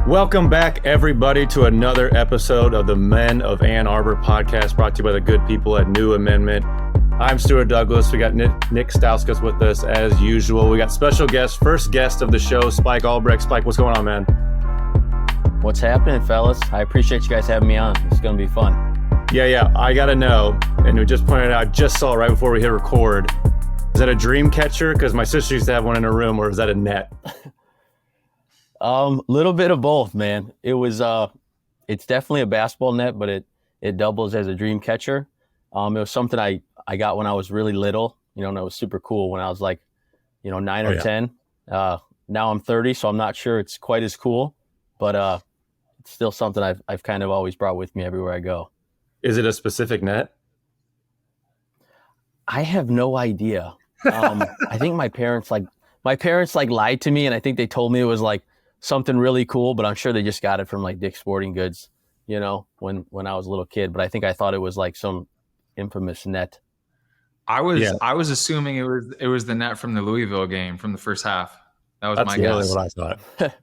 Welcome back, everybody, to another episode of the Men of Ann Arbor podcast, brought to you by the good people at New Amendment. I'm Stu Douglas. We got Nik Stauskas with us as usual. We got special guest, first guest of the show, Spike Albrecht. Spike, what's going on, man? What's happening, fellas? I appreciate you guys having me on. It's going to be fun. Yeah. I got to know, and we just pointed out, I just saw right before we hit record, is that a dream catcher? Because my sister used to have one in her room, or is that a net? Little bit of both, man. It was, it's definitely a basketball net, but it doubles as a dream catcher. It was something I got when I was really little, and it was super cool when I was like, 9 or 10. Now I'm 30, so I'm not sure it's quite as cool, but it's still something I've kind of always brought with me everywhere I go. Is it a specific net? I have no idea. I think my parents lied to me, and I think they told me it was like something really cool, but I'm sure they just got it from like Dick's Sporting Goods, when I was a little kid. But I think I thought it was like some infamous net. I was assuming it was the net from the Louisville game from the first half. That's my guess. That's really what I thought.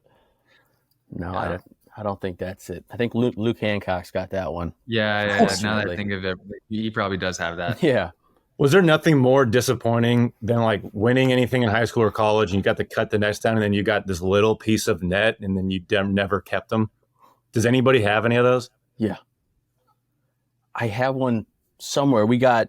No, yeah. I don't think that's it. I think Luke Hancock's got that one. Yeah. Now that I think of it, he probably does have that. Yeah. Was there nothing more disappointing than like winning anything in high school or college and you got to cut the nets down and then you got this little piece of net and then you never kept them? Does anybody have any of those? Yeah. I have one somewhere. We got,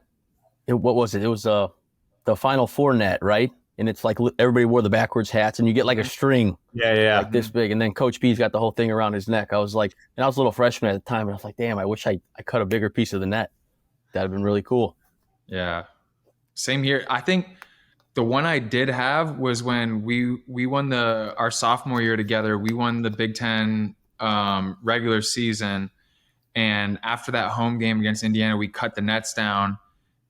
what was it? It was the Final Four net, right? And it's like everybody wore the backwards hats and you get like a string. Yeah. Like this big. And then Coach B's got the whole thing around his neck. I was like, and I was a little freshman at the time and I was like, damn, I wish I cut a bigger piece of the net. That'd have been really cool. Yeah, same here. I think the one I did have was when we won our sophomore year together. We won the Big Ten regular season, and after that home game against Indiana, we cut the nets down.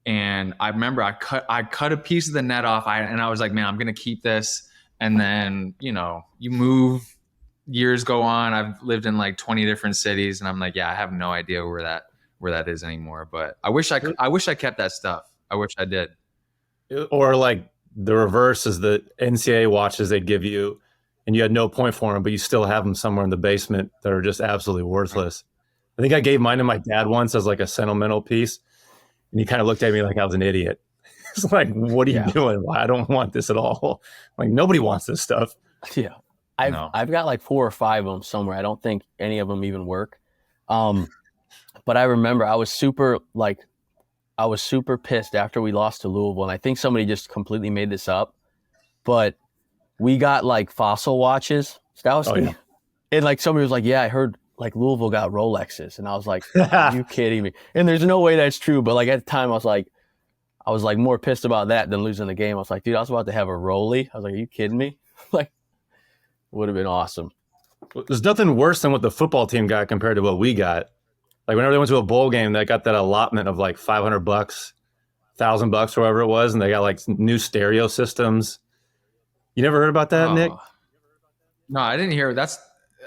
And I remember I cut a piece of the net off, and I was like, man, I'm gonna keep this. And then you move, years go on. I've lived in like 20 different cities, and I'm like, yeah, I have no idea where that is anymore. But I wish I kept that stuff. I wish I did. Or like the reverse is the NCAA watches they'd give you and you had no point for them, but you still have them somewhere in the basement that are just absolutely worthless. I think I gave mine to my dad once as like a sentimental piece. And he kind of looked at me like I was an idiot. It's like, what are you doing? I don't want this at all. Like nobody wants this stuff. Yeah. I've got like 4 or 5 of them somewhere. I don't think any of them even work. But I remember I was super pissed after we lost to Louisville. And I think somebody just completely made this up. But we got like Fossil watches. And like somebody was like, yeah, I heard like Louisville got Rolexes. And I was like, are you kidding me? And there's no way that's true. But like at the time I was like more pissed about that than losing the game. I was like, dude, I was about to have a Rollie. I was like, are you kidding me? Like, would have been awesome. There's nothing worse than what the football team got compared to what we got. Like whenever they went to a bowl game, they got that allotment of like $500, $1,000, whatever it was, and they got like new stereo systems. You never heard about that, Nik? No, I didn't hear. That's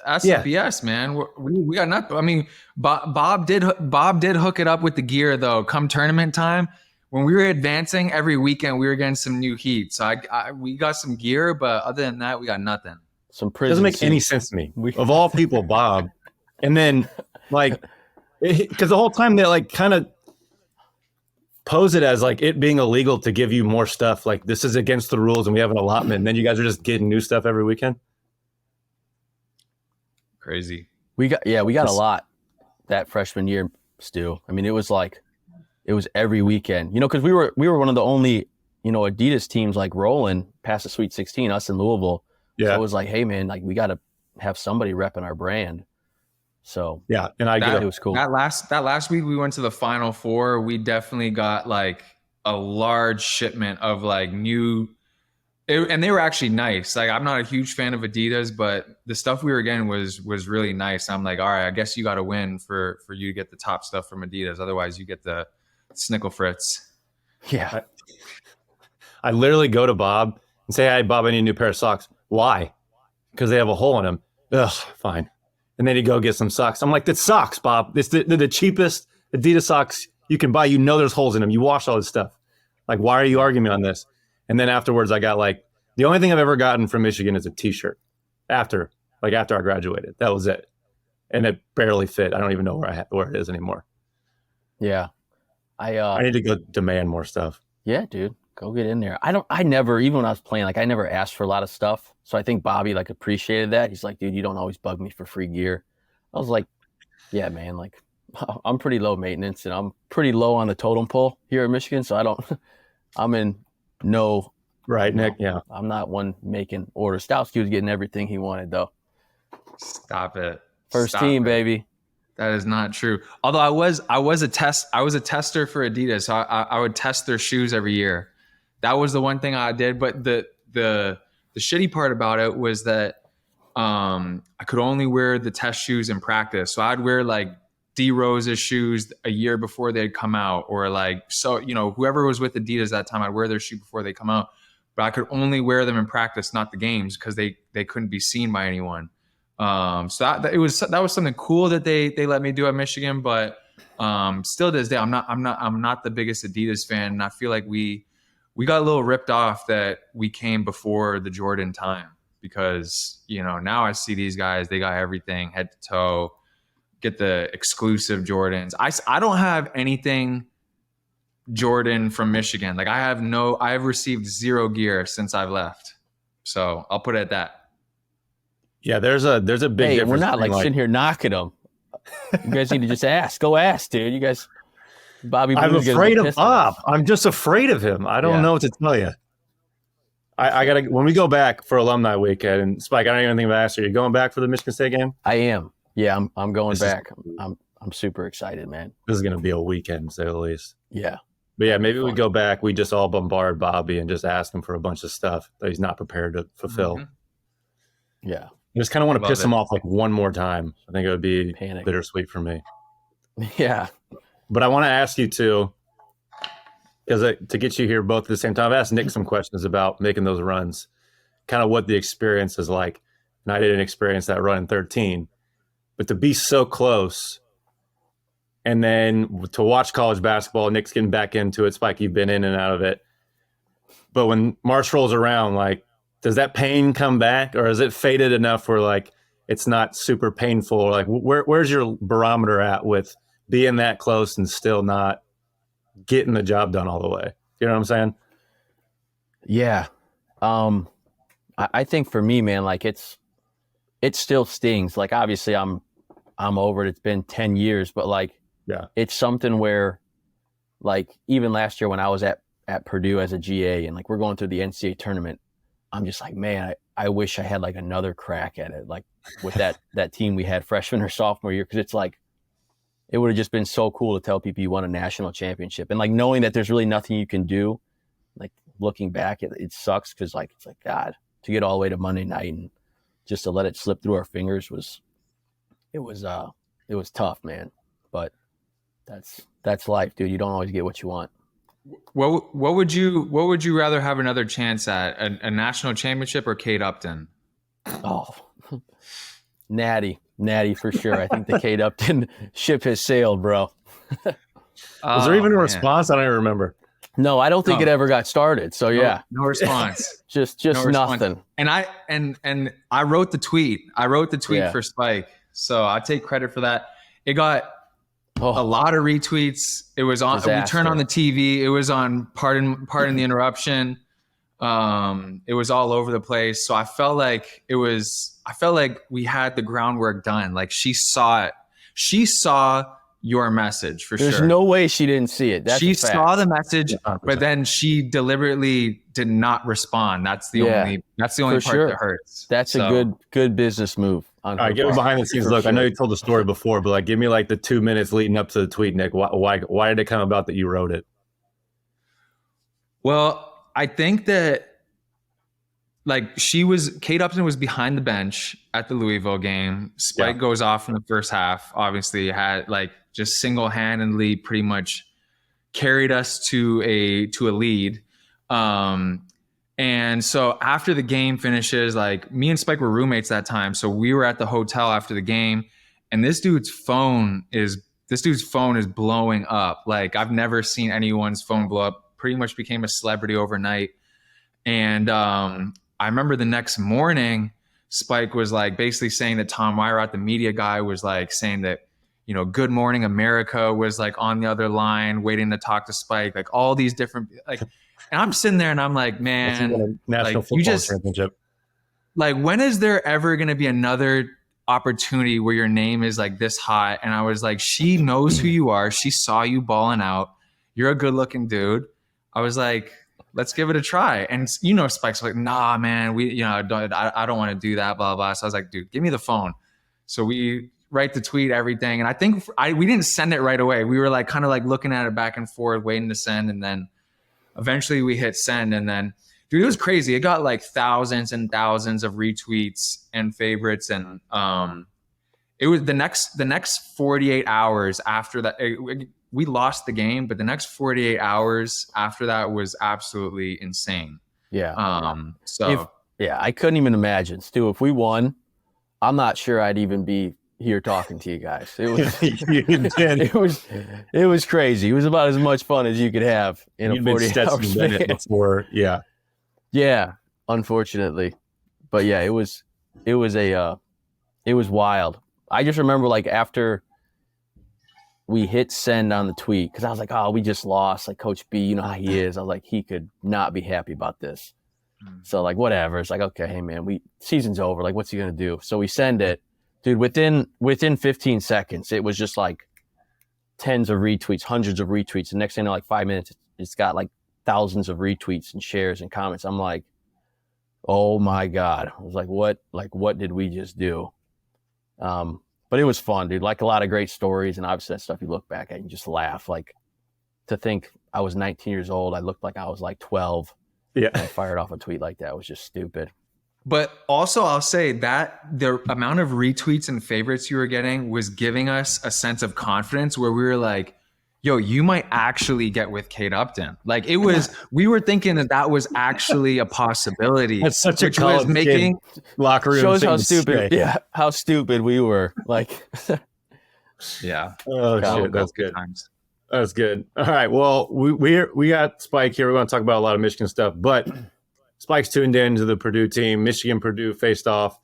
BS, man. We got nothing. I mean, Bob did hook it up with the gear though. Come tournament time, when we were advancing every weekend, we were getting some new heat. So we got some gear, but other than that, we got nothing. Some prison. Doesn't make any sense to me. Of all people, Bob, and then like. Because the whole time they like kind of pose it as like it being illegal to give you more stuff. Like this is against the rules and we have an allotment. And then you guys are just getting new stuff every weekend. Crazy. We got a lot that freshman year, Stu. I mean, it was every weekend, because we were one of the only, Adidas teams like rolling past the Sweet 16, us in Louisville. Yeah. So it was like, hey man, like we got to have somebody repping our brand. So yeah, and I get it was cool. That last week we went to the Final Four. We definitely got like a large shipment of like new, and they were actually nice. Like I'm not a huge fan of Adidas, but the stuff we were getting was really nice. I'm like, all right, I guess you got to win for you to get the top stuff from Adidas. Otherwise, you get the Snickle Fritz. Yeah, I literally go to Bob and say, "Hey, Bob, I need a new pair of socks." Why? Because they have a hole in them. Ugh, fine. And then you go get some socks. I'm like, that's socks, Bob. It's the cheapest Adidas socks you can buy. There's holes in them. You wash all this stuff. Like, why are you arguing on this? And then afterwards, I got like, the only thing I've ever gotten from Michigan is a t-shirt after like after I graduated. That was it. And it barely fit. I don't even know where it is anymore. Yeah. I need to go demand more stuff. Yeah, dude. Go get in there. I never, even when I was playing, like I never asked for a lot of stuff. So I think Bobby like appreciated that. He's like, dude, you don't always bug me for free gear. I was like, yeah, man, like I'm pretty low maintenance and I'm pretty low on the totem pole here in Michigan. So I'm in no. Right, Nick? Yeah. I'm not one making orders. Stauskas was getting everything he wanted though. Stop it. First team, baby. That is not true. Although I was a tester for Adidas. So I would test their shoes every year. That was the one thing I did. But the shitty part about it was that I could only wear the test shoes in practice. So I'd wear like D Rose's shoes a year before they'd come out, or like, so, you know, whoever was with Adidas that time, I'd wear their shoe before they come out, but I could only wear them in practice, not the games, because they couldn't be seen by anyone. So that was something cool that they let me do at Michigan, but still to this day, I'm not the biggest Adidas fan. And I feel like we got a little ripped off that we came before the Jordan time, because, you know, now I see these guys, they got everything head to toe, get the exclusive Jordans. I don't have anything Jordan from Michigan. Like I've received 0 gear since I've left. So I'll put it at that. Yeah, there's a big difference. We're not like sitting here knocking them. You guys need to just ask. Go ask, dude. You guys, Bobby. I'm afraid of Bob. I'm just afraid of him. I don't know what to tell you. I gotta, when we go back for alumni weekend, and Spike, I don't even think about asking, are you going back for the Michigan State game? I am. Yeah, I'm going back. I'm super excited, man. This is gonna be a weekend, to say the least. Yeah. But yeah, maybe we go back. We just all bombard Bobby and just ask him for a bunch of stuff that he's not prepared to fulfill. Mm-hmm. Yeah. I just kind of want to piss him off like one more time. I think it would be Panic. Bittersweet for me. Yeah. But I want to ask you too, because to get you here both at the same time, I've asked Nik some questions about making those runs, kind of what the experience is like. And I didn't experience that run in 13, but to be so close and then to watch college basketball, Nik's getting back into it. Spike, you've been in and out of it. But when March rolls around, like, does that pain come back, or is it faded enough where like it's not super painful? Or like where's your barometer at with being that close and still not getting the job done all the way? You know what I'm saying? Yeah. I think for me, man, like it still stings. Like obviously I'm over it. It's been 10 years, but like, yeah, it's something where like even last year when I was at Purdue as a GA and like we're going through the NCAA tournament, I'm just like, man, I wish I had like another crack at it. Like with that team we had freshman or sophomore year. Cause it's like, it would have just been so cool to tell people you won a national championship, and like knowing that there's really nothing you can do. Like looking back, it sucks. Cause like, it's like, God, to get all the way to Monday night and just to let it slip through our fingers was tough, man. But that's life, dude. You don't always get what you want. What would you rather have another chance at, a national championship or Kate Upton? Oh, Natty for sure. I think the Kate Upton ship has sailed, bro. Was there even a response? I don't even remember. No, I don't think it ever got started. So yeah, no response. just no nothing. Response. And I wrote the tweet. For Spike, so I take credit for that. It got a lot of retweets. It was on. Disaster. We turned on the TV. It was on. Pardon the interruption. It was all over the place. So I felt like we had the groundwork done. Like she saw it. She saw your message for sure. There's no way she didn't see it. She saw the message, 100%. But then she deliberately did not respond. That's the only part that hurts. That's a good business move. All right, give me behind the scenes look. Sure. I know you told the story before, but like, give me like the 2 minutes leading up to the tweet, Nik. Why did it come about that you wrote it? Well, I think that like Kate Upton was behind the bench at the Louisville game. Spike goes off in the first half. Obviously had like just single-handedly pretty much carried us to a lead. And so after the game finishes, like me and Spike were roommates that time. So we were at the hotel after the game, and this dude's phone is blowing up. Like I've never seen anyone's phone blow up. Pretty much became a celebrity overnight. And I remember the next morning, Spike was like basically saying that Tom Wyrot, the media guy, was like saying that, you know, Good Morning America was like on the other line waiting to talk to Spike, like all these different, like, and I'm sitting there and I'm like, man, national like, football championship. Like, when is there ever going to be another opportunity where your name is like this hot? And I was like, she knows who you are. She saw you balling out. You're a good looking dude. I was like, let's give it a try. And, you know, Spike's like, nah, man, I don't want to do that, blah, blah. So I was like, dude, give me the phone. So we write the tweet, everything. And I think we didn't send it right away. We were like, kind of like looking at it back and forth, waiting to send. And then eventually we hit send. And then, dude, it was crazy. It got like thousands and thousands of retweets and favorites. And it was the next 48 hours after that. We lost the game, but the next 48 hours after that was absolutely insane. Yeah. I couldn't even imagine, Stu, if we won, I'm not sure I'd even be here talking to you guys. It was it was crazy. It was about as much fun as you could have in a 48-hour span before. Yeah. Yeah, unfortunately. But yeah, it was wild. I just remember like after we hit send on the tweet, because I was like, oh, we just lost. Like Coach B, you know how he is. I was like, he could not be happy about this. So like, whatever. It's like, okay, hey man, season's over. Like, what's he gonna do? So we send it, dude. Within 15 seconds, it was just like tens of retweets, hundreds of retweets. The next thing, like 5 minutes, it's got like thousands of retweets and shares and comments. I'm like, oh my God. I was like, what did we just do? But it was fun, dude. Like a lot of great stories, and obviously that stuff you look back at and just laugh. Like to think I was 19 years old, I looked like I was like 12. Yeah. And I fired off a tweet like that. It was just stupid. But also I'll say that the amount of retweets and favorites you were getting was giving us a sense of confidence where we were like, yo, you might actually get with Kate Upton. Like it was, we were thinking that was actually a possibility. That's such a college making locker room. Shows how stupid, how stupid we were. Like, yeah. Oh shit, that's good. That's good. All right. Well, we got Spike here. We're going to talk about a lot of Michigan stuff, but Spike's tuned in to the Purdue team. Purdue faced off.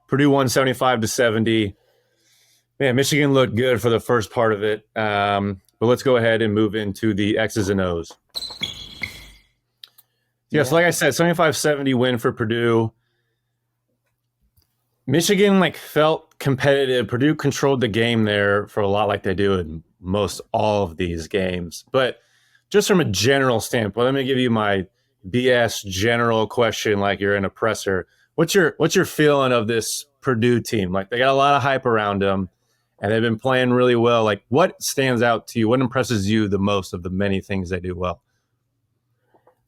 Purdue won 75-70. Man, Michigan looked good for the first part of it. But let's go ahead and move into the X's and O's. Yes, like I said, 75-70 win for Purdue. Michigan felt competitive. Purdue controlled the game there for a lot like they do in most all of these games. But just from a general standpoint, let me give you my BS general question like you're an oppressor. What's your feeling of this Purdue team? Like they got a lot of hype around them. And they've been playing really well. Like, what stands out to you? What impresses you the most of the many things they do well?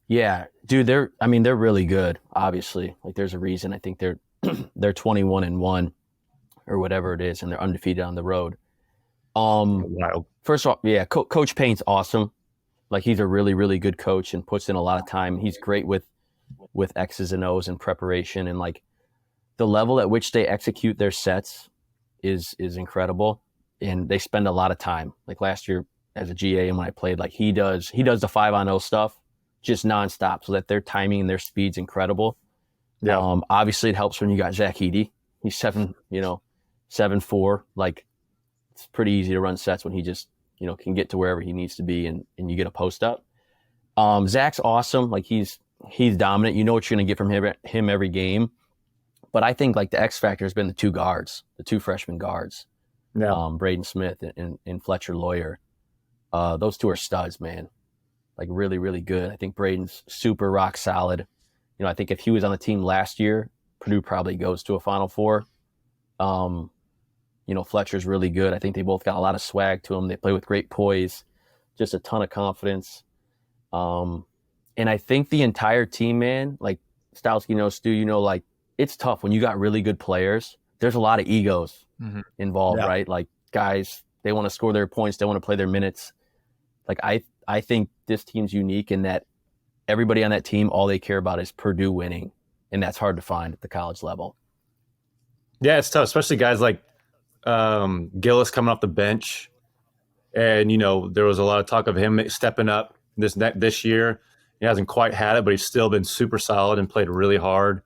Yeah, dude, they're really good. Obviously, like there's a reason. I think they're 21-1 or whatever it is, and they're undefeated on the road. Wild. First of all, yeah, Coach Payne's awesome. Like he's a really, really good coach and puts in a lot of time. He's great with X's and O's and preparation, and like the level at which they execute their sets is incredible, and they spend a lot of time. Like last year as a GA, and when I played, like he does the 5-on-0 stuff just nonstop, so that their timing and their speed's incredible. Yeah. Obviously, it helps when you got Zach Edey. He's 7'4". Like it's pretty easy to run sets when he just can get to wherever he needs to be, and you get a post up. Zach's awesome. Like he's dominant. You know what you're gonna get from him every game. But I think like the X factor has been the two freshman guards, Braden Smith and Fletcher Lawyer. Those two are studs, man. Like really, really good. I think Braden's super rock solid. I think if he was on the team last year, Purdue probably goes to a Final Four. Fletcher's really good. I think they both got a lot of swag to them. They play with great poise, just a ton of confidence. And I think the entire team, man, like Stauskas, Stu, like, it's tough when you got really good players. There's a lot of egos involved, right? Like guys, they want to score their points. They want to play their minutes. Like I think this team's unique in that everybody on that team, all they care about is Purdue winning. And that's hard to find at the college level. Yeah, it's tough, especially guys like Gillis coming off the bench. And, there was a lot of talk of him stepping up this year. He hasn't quite had it, but he's still been super solid and played really hard.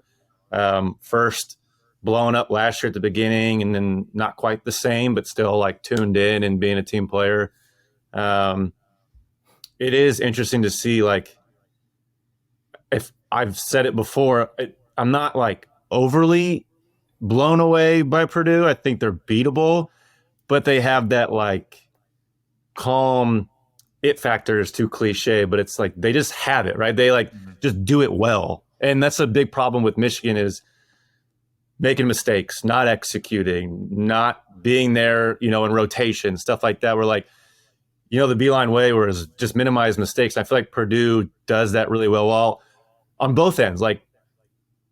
First blowing up last year at the beginning, and then not quite the same, but still like tuned in and being a team player. It is interesting to see, like, if I've said it before, I'm not like overly blown away by Purdue. I think they're beatable, but they have that like calm it factor is too cliche, but it's like they just have it, right? They like just do it well. And that's a big problem with Michigan is making mistakes, not executing, not being there, in rotation, stuff like that. We're like, the Beeline way was just minimize mistakes. I feel like Purdue does that really well on both ends. Like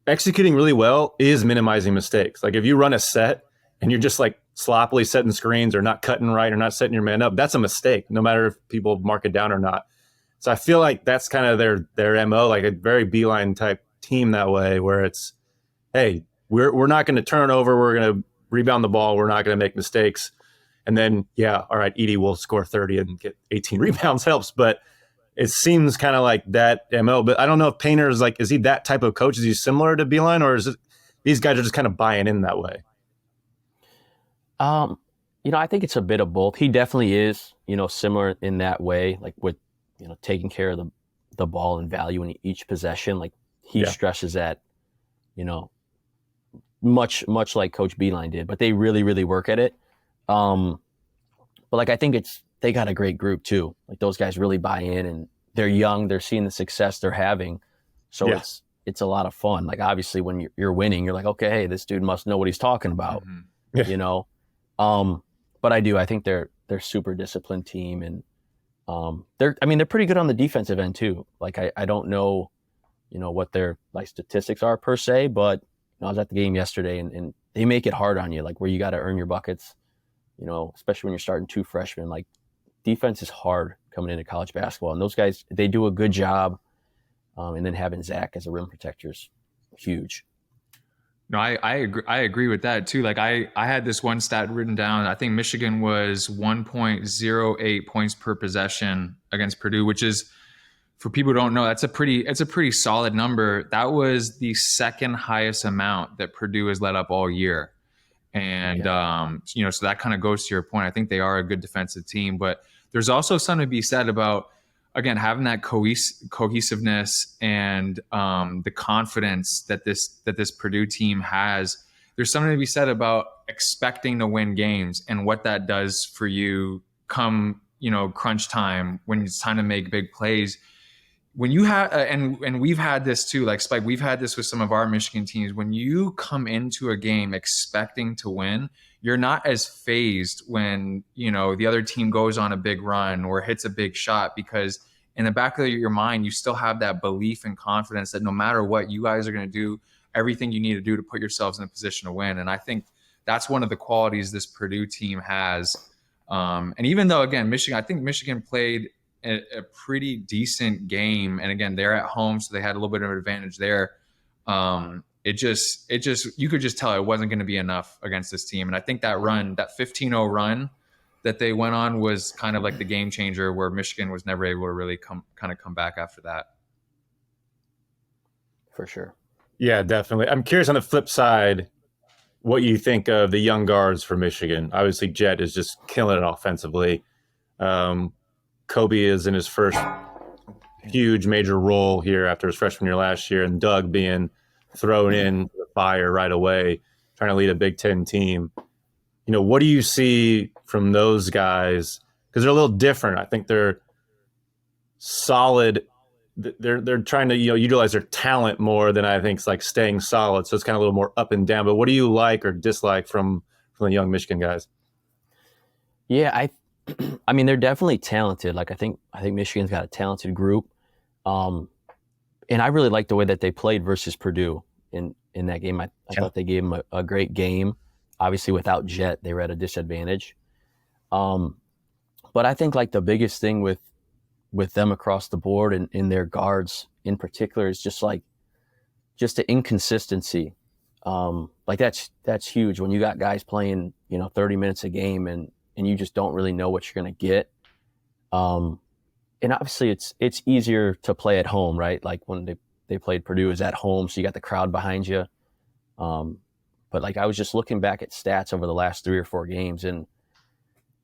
executing really well is minimizing mistakes. Like if you run a set and you're just like sloppily setting screens or not cutting right or not setting your man up, that's a mistake, no matter if people mark it down or not. So I feel like that's kind of their MO, like a very Beeline type team that way, where it's, hey, we're not going to turn over, we're going to rebound the ball, we're not going to make mistakes. And then, yeah, all right, Edey will score 30 and get 18 rebounds helps. But it seems kind of like that MO. But I don't know if Painter is like, is he that type of coach? Is he similar to Beeline, or is it these guys are just kind of buying in that way? I think it's a bit of both. He definitely is, similar in that way, like with, taking care of the ball and value in each possession. Like he stresses that, much like Coach Beeline did, but they really, really work at it. But like, I think they got a great group too. Like those guys really buy in, and they're young, they're seeing the success they're having. So it's a lot of fun. Like obviously when you're winning, you're like, okay, hey, this dude must know what he's talking about, but I think they're super disciplined team, and they're pretty good on the defensive end too. Like I don't know, what their like statistics are per se, but I was at the game yesterday and they make it hard on you, like where you got to earn your buckets, especially when you're starting two freshmen. Like defense is hard coming into college basketball, and those guys, they do a good job. And then having Zach as a rim protector is huge. No, I agree with that too. Like I had this one stat written down. I think Michigan was 1.08 points per possession against Purdue, which is, for people who don't know, it's a pretty solid number. That was the second highest amount that Purdue has let up all year. And so that kind of goes to your point. I think they are a good defensive team, but there's also something to be said about, again, having that cohesiveness and the confidence that this Purdue team has. There's something to be said about expecting to win games and what that does for you come, crunch time, when it's time to make big plays. When you have, and we've had this too, like Spike, we've had this with some of our Michigan teams. When you come into a game expecting to win, you're not as phased when, the other team goes on a big run or hits a big shot, because in the back of your mind, you still have that belief and confidence that no matter what, you guys are going to do everything you need to do to put yourselves in a position to win. And I think that's one of the qualities this Purdue team has. And even though, again, I think Michigan played a pretty decent game, and again, they're at home, so they had a little bit of an advantage there. It just you could just tell it wasn't going to be enough against this team. And I think that 15-0 run that they went on was kind of like the game changer, where Michigan was never able to really come back after that. For sure. Yeah, definitely. I'm curious on the flip side, what you think of the young guards for Michigan. Obviously, Jet is just killing it offensively. Kobe is in his first huge major role here after his freshman year last year, and Doug being thrown in the fire right away, trying to lead a Big Ten team. What do you see from those guys? Because they're a little different. I think they're solid. They're trying to utilize their talent more than I think is like staying solid. So it's kind of a little more up and down. But what do you like or dislike from the young Michigan guys? Yeah, I mean, they're definitely talented. Like I think Michigan's got a talented group, and I really like the way that they played versus Purdue in that game. I thought they gave them a great game. Obviously, without Jet, they were at a disadvantage. But I think like the biggest thing with them across the board and in their guards in particular is just the inconsistency. Like that's huge when you got guys playing 30 minutes a game and you just don't really know what you're going to get. And obviously it's easier to play at home, right? Like when they played Purdue is at home, so you got the crowd behind you. But like I was just looking back at stats over the last 3 or 4 games, and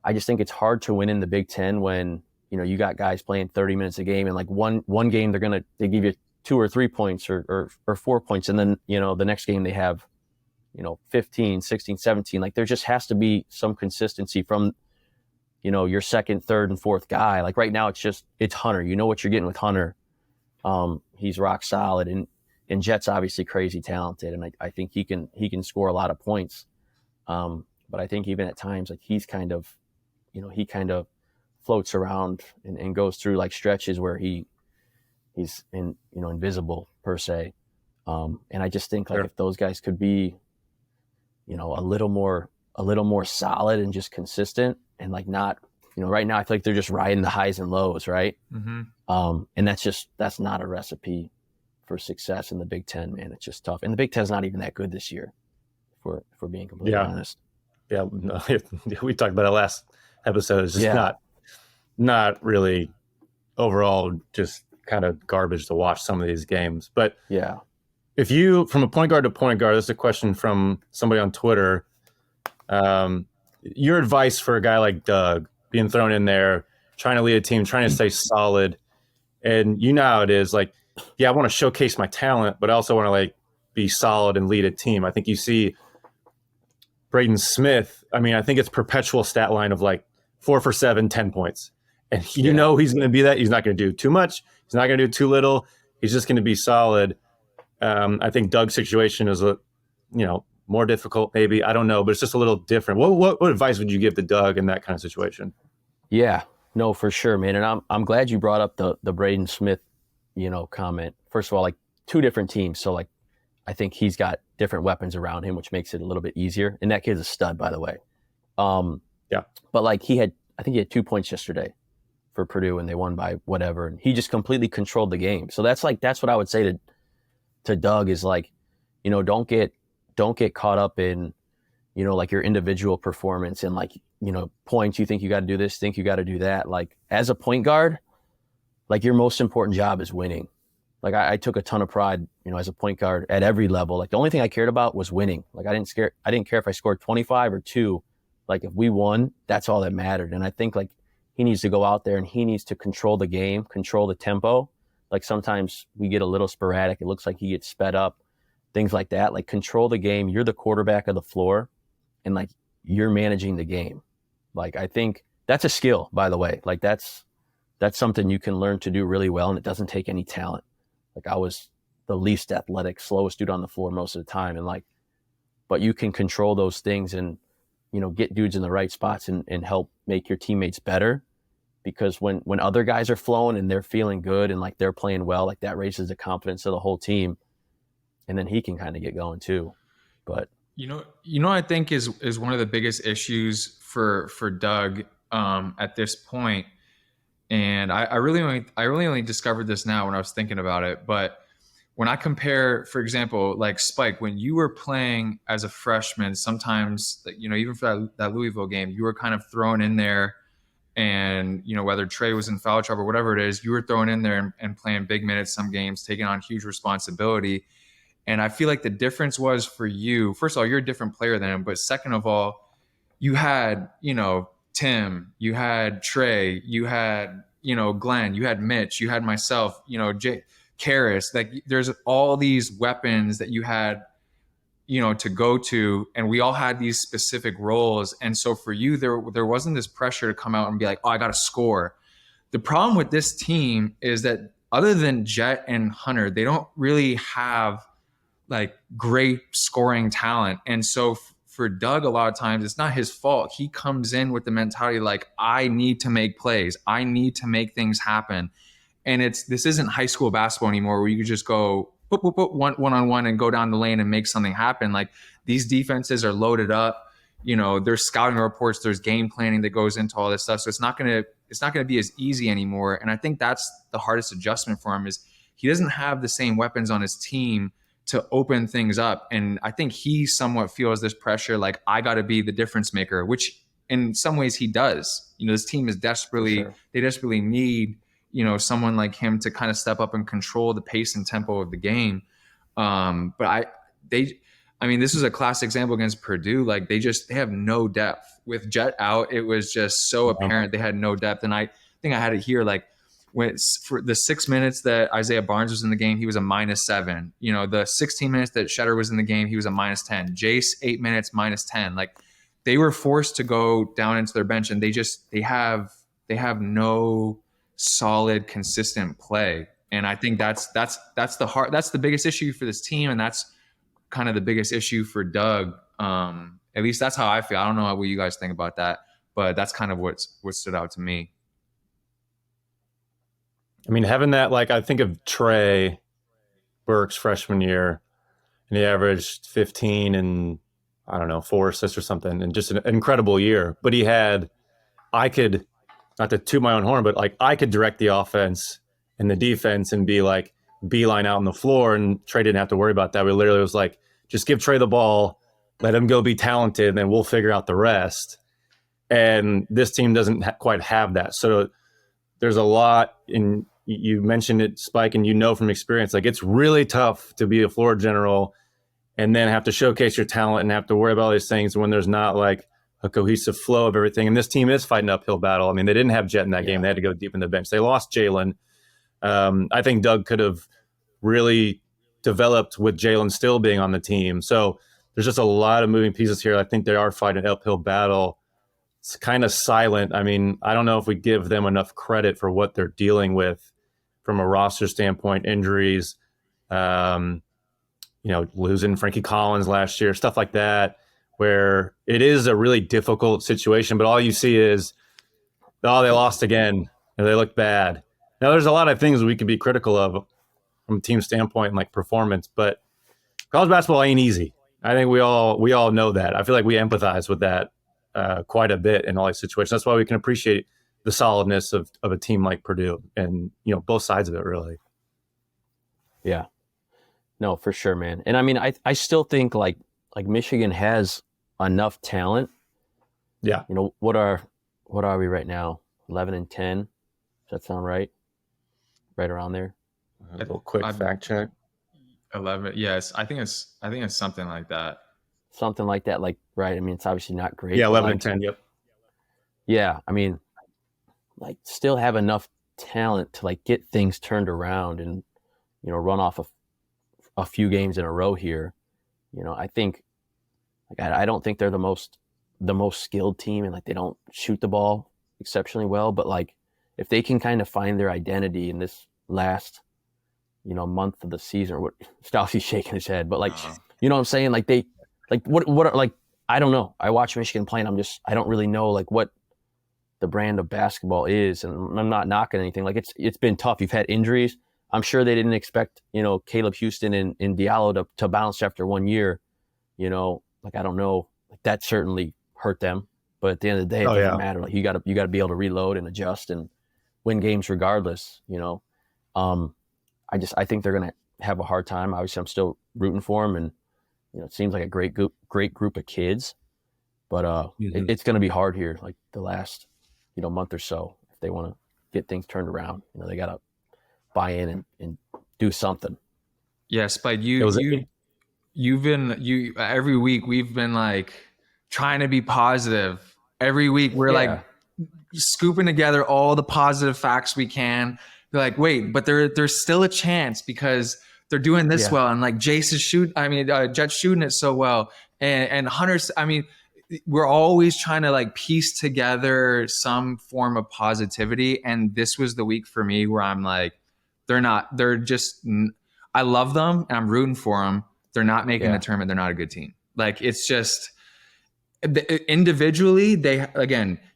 I just think it's hard to win in the Big Ten when, you know, you got guys playing 30 minutes a game, and like one game they give you 2 or 3 points or 4 points, and then, you know, the next game they have, you know, 15, 16, 17. Like there just has to be some consistency from, you know, your second, third, and fourth guy. Like right now it's Hunter. You know what you're getting with Hunter. He's rock solid, and Jet's obviously crazy talented, and I think he can score a lot of points. But I think even at times, like he kind of floats around and goes through like stretches where he's invisible per se. And I just think like if those guys could be, you know, a little more solid and just consistent, and like not, you know, right now I feel like they're just riding the highs and lows, right? Mm-hmm. And that's not a recipe for success in the Big Ten, man. It's just tough. And the Big Ten's not even that good this year, for being completely honest. Yeah, no, we talked about it last episode. It's just not really overall, just kind of garbage to watch some of these games. But yeah, if you, from a point guard to point guard, this is a question from somebody on Twitter. Your advice for a guy like Doug being thrown in there, trying to lead a team, trying to stay solid, and you know how it is. Like, yeah, I want to showcase my talent, but I also want to like be solid and lead a team. I think you see Braden Smith. I mean, I think it's perpetual stat line of like 4 for 7, 10 points. And you know he's going to be that. He's not going to do too much. He's not going to do too little. He's just going to be solid. I think Doug's situation is more difficult, maybe. I don't know, but it's just a little different. What advice would you give to Doug in that kind of situation? Yeah, no, for sure, man. And I'm glad you brought up the Braden Smith, you know, comment. First of all, like 2 different teams. So like, I think he's got different weapons around him, which makes it a little bit easier. And that kid's a stud, by the way. But like I think he had 2 points yesterday for Purdue, and they won by whatever. And he just completely controlled the game. So that's what I would say to Doug is like, you know, don't get caught up in, you know, like your individual performance and like, you know, points. You think you got to do this, think you got to do that. Like as a point guard, like your most important job is winning. Like I took a ton of pride, you know, as a point guard at every level. Like the only thing I cared about was winning. Like I didn't care if I scored 25 or 2. Like if we won, that's all that mattered. And I think like he needs to go out there and he needs to control the game, control the tempo. Like sometimes we get a little sporadic. It looks like he gets sped up, things like that. Like control the game. You're the quarterback of the floor, and like you're managing the game. Like I think that's a skill, by the way. Like that's something you can learn to do really well, and it doesn't take any talent. Like I was the least athletic, slowest dude on the floor most of the time, and like, but you can control those things and, you know, get dudes in the right spots and help make your teammates better. Because when other guys are flowing and they're feeling good and like they're playing well, like that raises the confidence of the whole team, and then he can kind of get going too. But you know, I think is one of the biggest issues for Doug at this point. And I really only discovered this now when I was thinking about it. But when I compare, for example, like Spike, when you were playing as a freshman, sometimes, you know, even for that Louisville game, you were kind of thrown in there, and, you know, whether Trey was in foul trouble or whatever it is, you were thrown in there and playing big minutes some games, taking on huge responsibility. And I feel like the difference was for you, first of all, you're a different player than him. But second of all, you had, you know, Tim, you had Trey, you had, you know, Glenn, you had Mitch, you had myself, you know, Karras. Like there's all these weapons that you had, you know, to go to, and we all had these specific roles. And so for you, there wasn't this pressure to come out and be like, oh, I got to score. The problem with this team is that other than Jet and Hunter, they don't really have like great scoring talent. And so for Doug, a lot of times it's not his fault. He comes in with the mentality like, I need to make plays. I need to make things happen. And this isn't high school basketball anymore where you could just go one-on-one and go down the lane and make something happen. Like these defenses are loaded up. You know, there's scouting reports, there's game planning that goes into all this stuff. So it's not gonna be as easy anymore. And I think that's the hardest adjustment for him, is he doesn't have the same weapons on his team to open things up. And I think he somewhat feels this pressure, like I got to be the difference maker, which in some ways he does. You know, this team is they desperately need, you know, someone like him to kind of step up and control the pace and tempo of the game. But I mean, this was a classic example against Purdue. Like they have no depth. With Jet out, it was just so apparent they had no depth. And I think I had it here. Like for the 6 minutes that Isaiah Barnes was in the game, he was a -7. You know, the 16 minutes that Shetter was in the game, he was a -10. Jace 8 minutes -10. Like they were forced to go down into their bench, and they have no solid, consistent play. And I think that's the biggest issue for this team, and that's kind of the biggest issue for Doug. At least that's how I feel. I don't know what you guys think about that, but that's kind of what stood out to me. I mean, having that, like, I think of Trey Burke's freshman year, and he averaged 15 and, I don't know, 4 assists or something, and just an incredible year. But I could, not to toot my own horn, but like I could direct the offense and the defense and be like beeline out on the floor, and Trey didn't have to worry about that. We literally was like, just give Trey the ball, let him go be talented, and then we'll figure out the rest. And this team doesn't quite have that. So there's a lot in, you mentioned it, Spike, and you know from experience, like it's really tough to be a floor general and then have to showcase your talent and have to worry about all these things when there's not like a cohesive flow of everything. And this team is fighting uphill battle. I mean, they didn't have Jet in that game. They had to go deep in the bench. They lost Jalen. I think Doug could have really developed with Jalen still being on the team. So there's just a lot of moving pieces here. I think they are fighting an uphill battle. It's kind of silent. I mean, I don't know if we give them enough credit for what they're dealing with from a roster standpoint, injuries, losing Frankie Collins last year, stuff like that, where it is a really difficult situation, but all you see is, oh, they lost again, and they look bad. Now, there's a lot of things we could be critical of from a team standpoint and like performance, but college basketball ain't easy. I think we all know that. I feel like we empathize with that quite a bit in all these situations. That's why we can appreciate the solidness of a team like Purdue and, both sides of it, really. Yeah. No, for sure, man. And I mean, I still think like Michigan has enough talent. Yeah. What are we right now? 11 and 10. Does that sound right? Right around there. A little quick fact check. 11. Yes, I think it's something like that. Something like that. Like, right. I mean, it's obviously not great. Yeah, 11 and 10. Yep. Yeah. I mean, like, still have enough talent to like get things turned around and, run off a few games in a row here. I think, like, I don't think they're the most skilled team, and like they don't shoot the ball exceptionally well. But like, if they can kind of find their identity in this last, month of the season, or what, Stauskas shaking his head, but like, you know what I'm saying? Like they, like what, like, I don't know. I watch Michigan play, and I don't really know like what the brand of basketball is, and I'm not knocking anything. Like it's been tough. You've had injuries. I'm sure they didn't expect, Caleb Houston and Diallo to bounce after 1 year, like, I don't know, like that certainly hurt them, but at the end of the day, it doesn't matter. Like you got to be able to reload and adjust and win games regardless, I think they're going to have a hard time. Obviously I'm still rooting for them, and, it seems like a great group of kids, but it's going to be hard here, like the last, month or so, if they want to get things turned around. They got to buy in and do something. Yeah, Spike, you've been every week we've been like trying to be positive. Every week we're like scooping together all the positive facts we can. You're like, wait, but there's still a chance because they're doing this well, and like Jace is Jet's shooting it so well, and Hunter's. I mean, we're always trying to like piece together some form of positivity, and this was the week for me where I'm like, they're just. I love them and I'm rooting for them. They're not making the tournament. They're not a good team. Like it's just individually,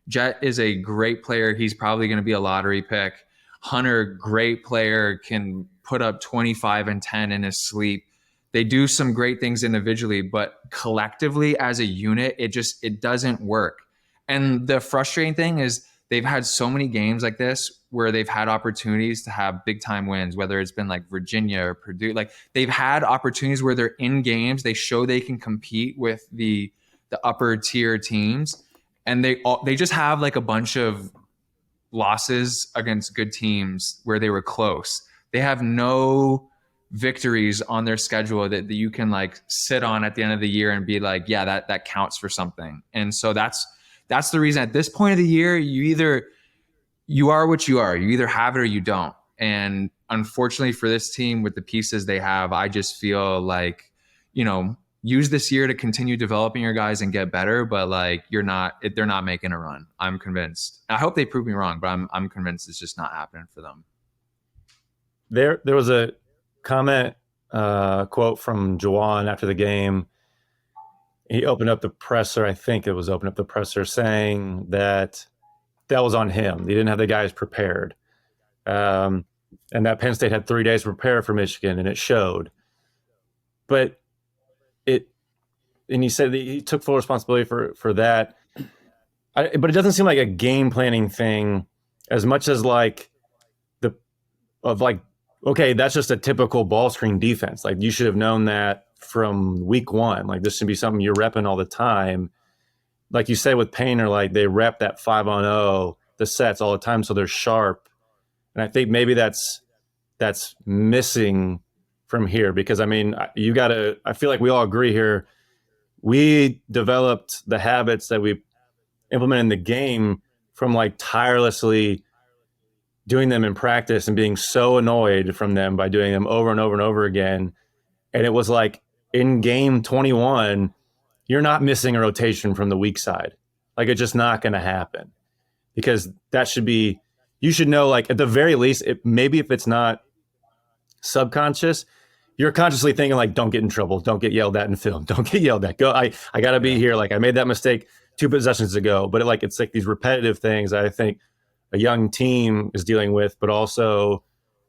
Jet is a great player. He's probably going to be a lottery pick. Hunter, great player, can put up 25 and 10 in his sleep. They do some great things individually, but collectively as a unit, it doesn't work. And the frustrating thing is they've had so many games like this where they've had opportunities to have big time wins, whether it's been like Virginia or Purdue. Like they've had opportunities where they're in games, they show they can compete with the upper tier teams, and they just have like a bunch of losses against good teams where they were close. They have no victories on their schedule that you can like sit on at the end of the year and be like, yeah, that counts for something. And so that's the reason at this point of the year, you are what you are. You either have it or you don't. And unfortunately for this team with the pieces they have, I just feel like, use this year to continue developing your guys and get better, but like they're not making a run. I'm convinced. I hope they prove me wrong, but I'm convinced it's just not happening for them. There was a comment quote from Juwan after the game. He opened up the presser. I think it was opened up the presser saying that was on him. He didn't have the guys prepared. And that Penn State had 3 days to prepare for Michigan, and it showed. But and he said that he took full responsibility for that. But it doesn't seem like a game planning thing as much as okay, that's just a typical ball screen defense. Like you should have known that from week one. Like this should be something you're repping all the time. Like you say with Painter, like they rep that 5-on-0, the sets all the time, so they're sharp. And I think maybe that's missing from here because I mean, I feel like we all agree here. We developed the habits that we implement in the game from like tirelessly doing them in practice and being so annoyed from them by doing them over and over and over again. And it was like in game 21, you're not missing a rotation from the weak side. Like it's just not going to happen because that should be, you should know, like at the very least, maybe if it's not subconscious, you're consciously thinking like, don't get in trouble. Don't get yelled at in film. Don't get yelled at. Go. I got to be here. Like I made that mistake 2 possessions ago, but it's like these repetitive things that I think a young team is dealing with, but also,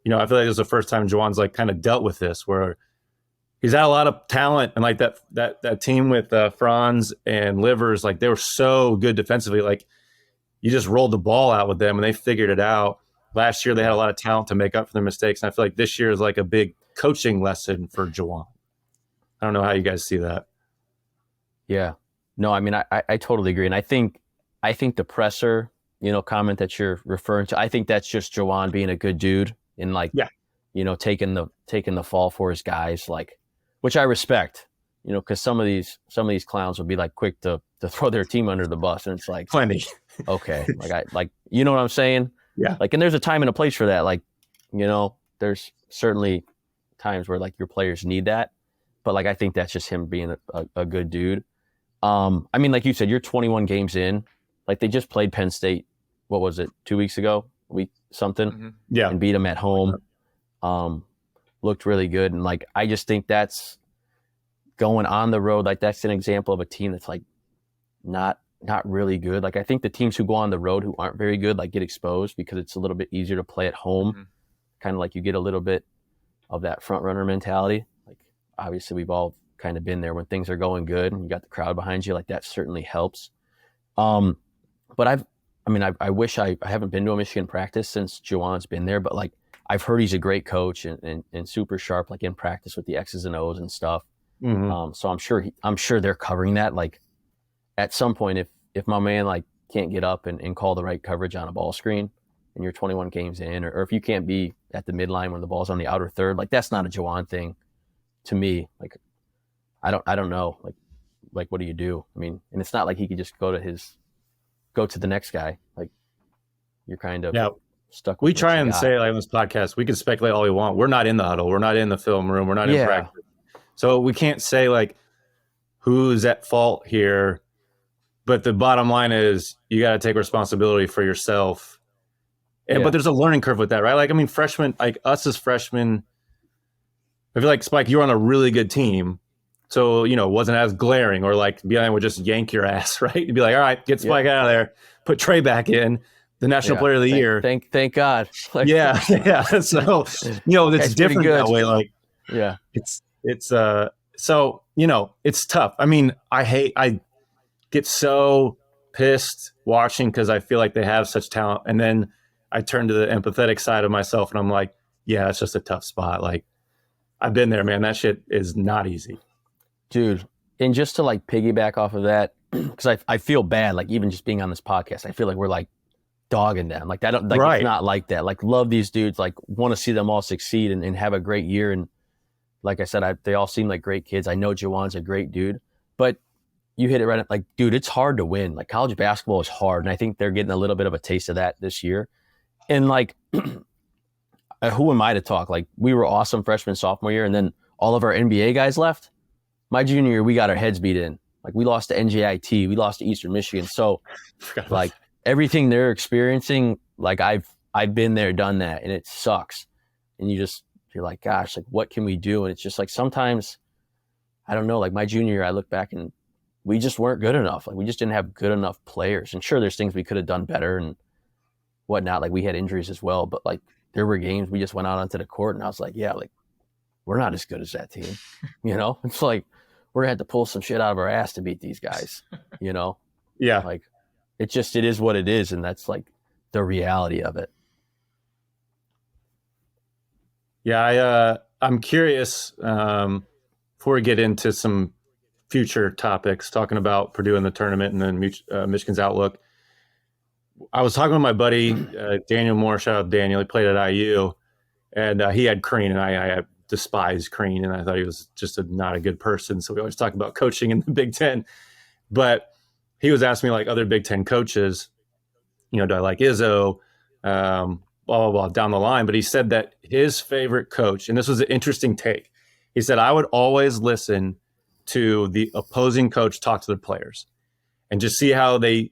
I feel like this is the first time Juwan's like kind of dealt with this where he's had a lot of talent and like that team with Franz and Livers, like they were so good defensively. Like you just rolled the ball out with them and they figured it out. Last year, they had a lot of talent to make up for their mistakes. And I feel like this year is like a big coaching lesson for Juwan. I don't know how you guys see that. Yeah. No, I mean, I totally agree. And I think the presser, comment that you're referring to, I think that's just Juwan being a good dude and like, taking the fall for his guys, like, which I respect, because some of these clowns will be like quick to throw their team under the bus. And it's like, plenty. Okay. Like, you know what I'm saying? Yeah. Like, and there's a time and a place for that. Like, there's certainly times where like your players need that, but like, I think that's just him being a good dude. I mean, like you said, you're 21 games in, like they just played Penn State. What was it? 2 weeks ago, something. Mm-hmm. Yeah. And beat them at home. Looked really good. And like, I just think that's going on the road. Like that's an example of a team that's like not really good. Like I think the teams who go on the road who aren't very good, like get exposed because it's a little bit easier to play at home. Mm-hmm. Kind of like you get a little bit of that front runner mentality. Like obviously we've all kind of been there when things are going good and you got the crowd behind you. Like that certainly helps. But I wish I haven't been to a Michigan practice since Juwan's been there, but like I've heard he's a great coach and super sharp, like in practice with the X's and O's and stuff. Mm-hmm. So I'm sure they're covering that. Like at some point, if my man like can't get up and call the right coverage on a ball screen and you're 21 games in, or if you can't be at the midline when the ball's on the outer third, like that's not a Juwan thing to me. Like, I don't know. Like, what do you do? I mean, and it's not like he could just go to the next guy. Like you're kind of stuck. We try and say like on this podcast, we can speculate all we want. We're not in the huddle. We're not in the film room. We're not in practice. So we can't say like who's at fault here. But the bottom line is you got to take responsibility for yourself. But there's a learning curve with that, right? Like, I mean, freshmen, like us as freshmen, I feel like Spike, you're on a really good team. So, it wasn't as glaring or like BIN would just yank your ass, right? You'd be like, all right, get Spike out of there, put Trey back in, the national player of the year. Thank God. Like, yeah. So, it's different that way. Like, it's so, it's tough. I mean, I get so pissed watching because I feel like they have such talent. And then I turn to the empathetic side of myself and I'm like, yeah, it's just a tough spot. Like I've been there, man. That shit is not easy. Dude. And just to like piggyback off of that, because I feel bad, like even just being on this podcast, I feel like we're like dogging them. Like that, like It's not like that. Like love these dudes, like want to see them all succeed and have a great year. And like I said, they all seem like great kids. I know Jawan's a great dude, but you hit it right. Like, dude, it's hard to win. Like, college basketball is hard. And I think they're getting a little bit of a taste of that this year. And like, who am I to talk? Like, we were awesome freshman, sophomore year, and then all of our NBA guys left. My junior year, we got our heads beat in. Like, we lost to NJIT, we lost to Eastern Michigan. So, like, everything they're experiencing, like, I've been there, done that, and it sucks. And you're like, gosh, like, what can we do? And it's just like, sometimes, I don't know, like my junior year, I look back and we just weren't good enough. Like, we just didn't have good enough players. And sure, there's things we could have done better and whatnot. Like, we had injuries as well, but like, there were games we just went out onto the court and I was like, yeah, like, we're not as good as that team. You know, it's like, we're gonna have to pull some shit out of our ass to beat these guys, you know? Yeah. Like, it is what it is. And that's like the reality of it. Yeah. I'm curious, before we get into some future topics, talking about Purdue in the tournament and then Michigan's outlook. I was talking with my buddy, Daniel Moore. Shout out Daniel. He played at IU, and he had Crean, and I despise Crean, and I thought he was just not a good person. So we always talk about coaching in the Big Ten. But he was asking me, like, other Big Ten coaches, do I like Izzo, blah, blah, blah, down the line. But he said that his favorite coach, and this was an interesting take, he said, I would always listen to the opposing coach talk to the players and just see how they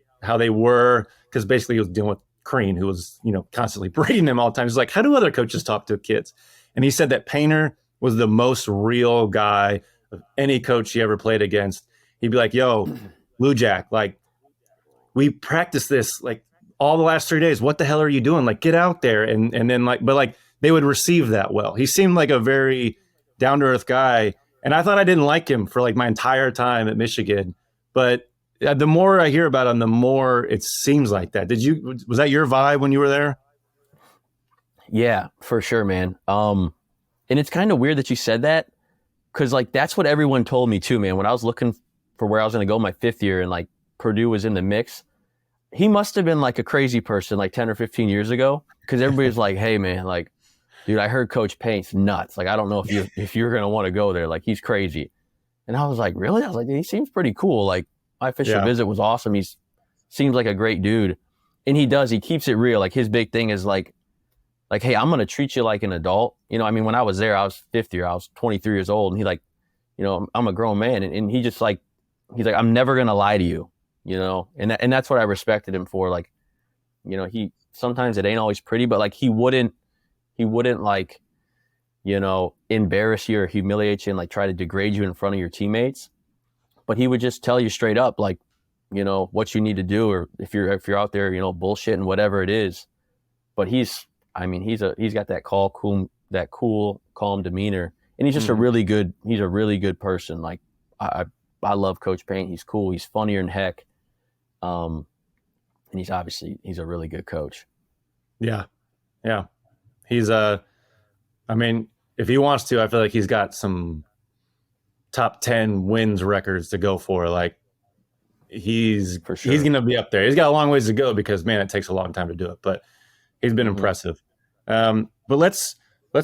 were, because basically he was dealing with Crean, who was, constantly berating them all the time. He's like, how do other coaches talk to kids? And he said that Painter was the most real guy of any coach he ever played against. He'd be like, yo, Lou Jack, like, we practiced this like all the last 3 days. What the hell are you doing? Like, get out there. And then but they would receive that well. He seemed like a very down to earth guy. And I thought I didn't like him for like my entire time at Michigan, but the more I hear about him, the more it seems like that. Was that your vibe when you were there? Yeah, for sure, man. And it's kind of weird that you said that, because like, that's what everyone told me too, man. When I was looking for where I was going to go my 5th year and like Purdue was in the mix, he must have been like a crazy person like 10 or 15 years ago. Because everybody's like, hey man, like, dude, I heard Coach Paint's nuts. Like, I don't know if you're going to want to go there. Like, he's crazy. And I was like, really? I was like, he seems pretty cool. Like, my official visit was awesome. Seems like a great dude. And he keeps it real. Like, his big thing is like, hey, I'm going to treat you like an adult. I mean, when I was there, I was 5th year, I was 23 years old. And he like, I'm a grown man. And he just like, he's like, I'm never going to lie to you, and that's what I respected him for. Like, he, sometimes it ain't always pretty, but like, he wouldn't like, embarrass you or humiliate you and like try to degrade you in front of your teammates. But he would just tell you straight up, like, what you need to do, or if you're out there, bullshit and whatever it is. But he's got that cool, calm demeanor, and he's just a really good person. Like, I love Coach Paint. He's cool. He's funnier than heck. And he's a really good coach. Yeah. Yeah. He's if he wants to, I feel like he's got some top 10 wins records to go for. Like, he's going to be up there. He's got a long ways to go because, man, it takes a long time to do it, but he's been impressive. But let's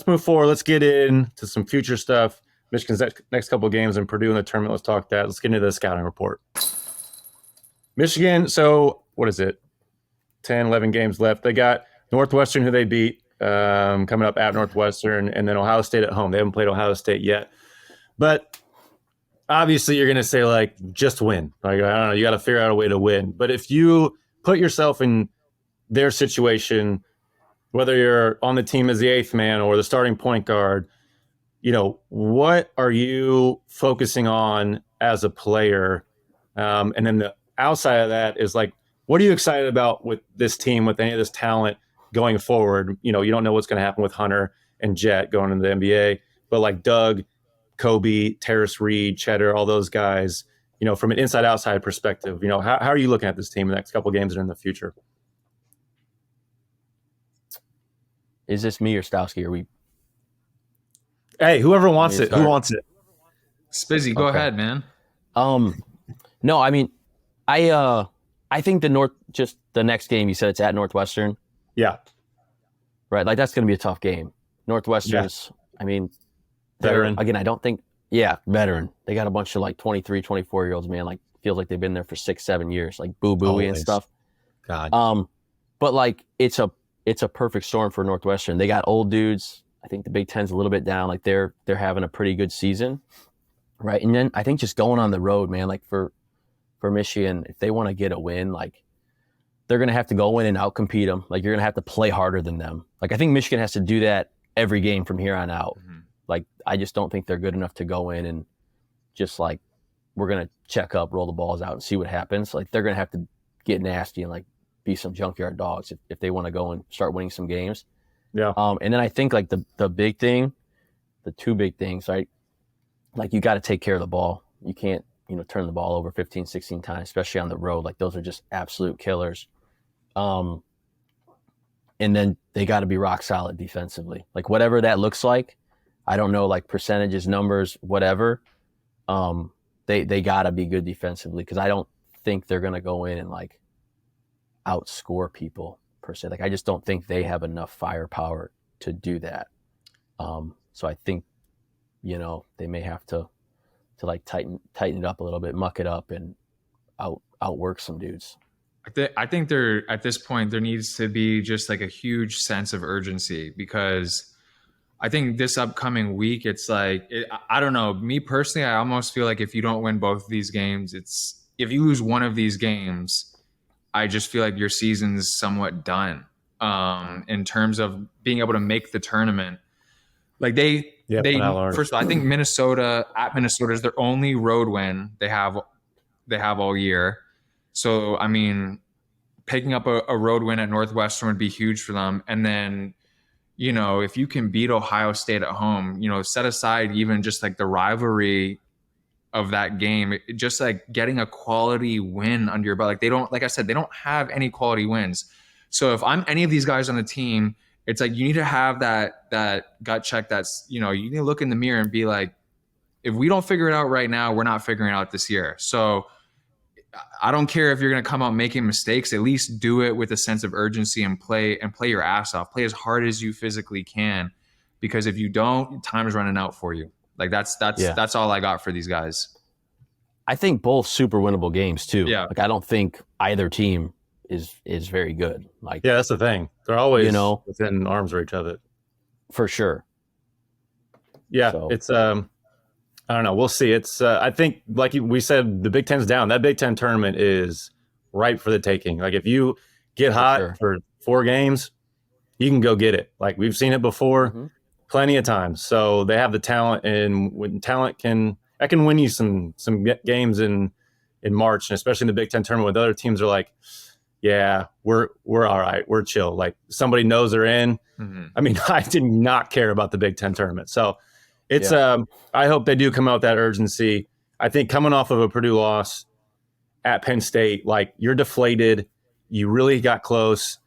move forward. Let's get into some future stuff. Michigan's next couple of games and Purdue in the tournament. Let's talk that. Let's get into the scouting report. Michigan. So what is it? 10, 11 games left. They got Northwestern, who they beat, coming up at Northwestern, and then Ohio State at home. They haven't played Ohio State yet, but obviously you're going to say, like, just win. Like, I don't know, you got to figure out a way to win. But if you put yourself in their situation, whether you're on the team as the 8th man or the starting point guard, what are you focusing on as a player? And then the outside of that is, like, what are you excited about with this team, with any of this talent going forward? You don't know what's going to happen with Hunter and Jet going into the NBA, but like Doug, Kobe, Terrace Reed, Cheddar, all those guys, from an inside-outside perspective, how are you looking at this team in the next couple of games and in the future? Is this me or Stauskas? Are we? Hey, whoever wants it. Who wants it? Spizzy, go ahead, man. No, I mean, I think the next game, you said it's at Northwestern. Yeah. Right. Like, that's going to be a tough game. Northwestern's, I mean, Veteran. Again, I don't think, veteran. They got a bunch of like 23, 24-year-olds, man. Like, feels like they've been there for 6-7 years, like Boo Booey and stuff. God. But like, it's a perfect storm for Northwestern. They got old dudes. I think the Big Ten's a little bit down. Like, they're having a pretty good season, right? And then I think just going on the road, man, like for Michigan, if they want to get a win, like, they're going to have to go in and outcompete them. Like, you're going to have to play harder than them. Like, I think Michigan has to do that every game from here on out. Mm-hmm. Like, I just don't think they're good enough to go in and just like, we're going to check up, roll the balls out and see what happens. Like, they're going to have to get nasty and like be some junkyard dogs if they want to go and start winning some games. Yeah. And then I think like the big thing, the two big things, right? Like, you got to take care of the ball. You can't, turn the ball over 15, 16 times, especially on the road. Like, those are just absolute killers. And then they got to be rock solid defensively. Like, whatever that looks like, I don't know, like percentages, numbers, whatever. They got to be good defensively, because I don't think they're going to go in and like outscore people per se. Like, I just don't think they have enough firepower to do that. So I think, they may have to like tighten it up a little bit, muck it up, and outwork some dudes. I think there, at this point, there needs to be just like a huge sense of urgency, because I think this upcoming week, it's like, I don't know, me personally, I almost feel like if you don't win both of these games, if you lose one of these games, I just feel like your season's somewhat done in terms of being able to make the tournament. Like, first of all, I think Minnesota is their only road win they have all year. So, I mean, picking up a road win at Northwestern would be huge for them. And then, if you can beat Ohio State at home, set aside even just like the rivalry of that game, just like getting a quality win under your belt. Like, like I said, they don't have any quality wins. So if I'm any of these guys on the team, it's like, you need to have that gut check. That's, you need to look in the mirror and be like, if we don't figure it out right now, we're not figuring it out this year. So I don't care if you're going to come out making mistakes, at least do it with a sense of urgency and play your ass off. Play as hard as you physically can, because if you don't, time is running out for you. Like, that's all I got for these guys. I think both super winnable games too. Yeah. Like, I don't think either team is very good. Like, yeah, that's the thing. They're always within arm's reach of it. For sure. Yeah. So. It's I don't know. We'll see. It's I think, like we said, the Big Ten's down. That Big Ten tournament is ripe for the taking. Like, if you get hot for 4 games, you can go get it. Like, we've seen it before plenty of times. So they have the talent, and when talent can win you some games in March, and especially in the Big Ten tournament, when other teams are like, yeah, we're all right, we're chill. Like, somebody knows they're in. Mm-hmm. I mean, I did not care about the Big Ten tournament. So it's I hope they do come out with that urgency. I think coming off of a Purdue loss at Penn State, like, you're deflated. You really got close,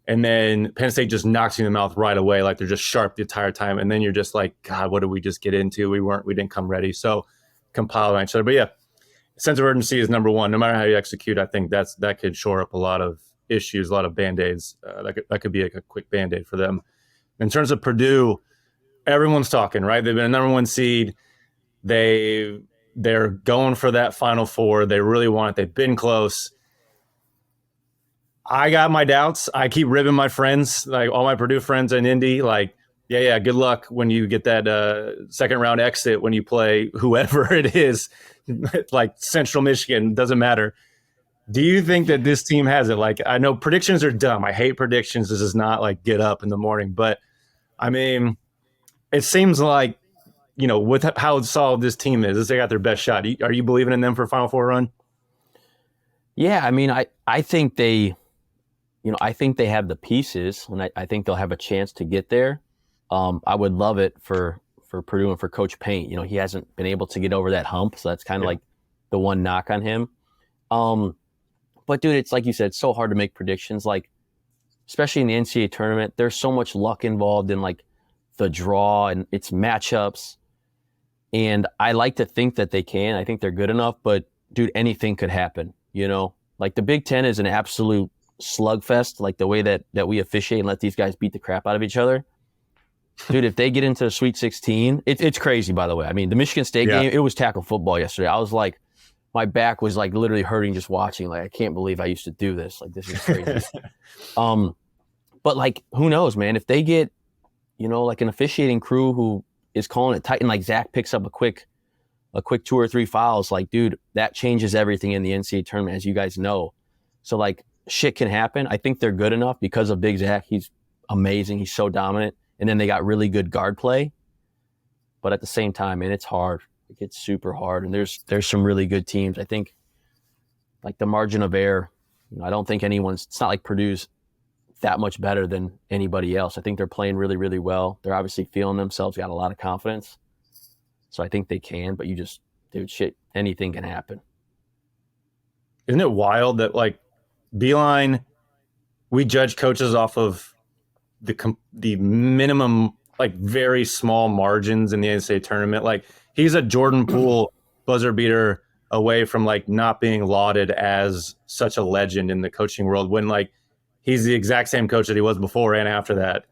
and then Penn State just knocks you in the mouth right away. Like, they're just sharp the entire time, and then you're just like, God, what did we just get into? We didn't come ready. So compile on each other. But yeah, sense of urgency is number one. No matter how you execute, I think that could shore up a lot of issues, a lot of Band-Aids. That could be a quick Band-Aid for them. In terms of Purdue, everyone's talking, right? They've been a number 1 seed. They're going for that Final Four. They really want it. They've been close. I got my doubts. I keep ribbing my friends, like all my Purdue friends in Indy, like, yeah, good luck when you get that second round exit when you play whoever it is, like Central Michigan, doesn't matter. Do you think that this team has it? Like, I know predictions are dumb. I hate predictions. This is not like get up in the morning. But, I mean, it seems like, with how solid this team is, they got their best shot. Are you believing in them for a Final Four run? Yeah, I mean, I think they have the pieces, and I think they'll have a chance to get there. I would love it for Purdue and for Coach Paint. He hasn't been able to get over that hump, so that's kind of like the one knock on him. But dude, it's like you said, it's so hard to make predictions. Like, especially in the NCAA tournament, there's so much luck involved in like the draw and its matchups. And I like to think that they can. I think they're good enough, but dude, anything could happen. Like, the Big Ten is an absolute slugfest. Like, the way that we officiate and let these guys beat the crap out of each other. dude, if they get into the Sweet 16, it's crazy, by the way. I mean, the Michigan State game, it was tackle football yesterday. I was like, my back was like literally hurting just watching. Like, I can't believe I used to do this. Like, this is crazy. But like, who knows, man? If they get, like an officiating crew who is calling it tight, and like Zach picks up a quick 2 or 3 fouls, like, dude, that changes everything in the NCAA tournament, as you guys know. So like, shit can happen. I think they're good enough because of Big Zach. He's amazing. He's so dominant. And then they got really good guard play. But at the same time, man, it's hard. It gets super hard. And there's some really good teams. I think like the margin of error, I don't think it's not like Purdue's that much better than anybody else. I think they're playing really, really well. They're obviously feeling themselves, got a lot of confidence. So I think they can, but dude, shit, anything can happen. Isn't it wild that like Beeline, we judge coaches off of the minimum, like very small margins in the NCAA tournament. Like he's a Jordan Poole buzzer beater away from like not being lauded as such a legend in the coaching world, when like he's the exact same coach that he was before and after that.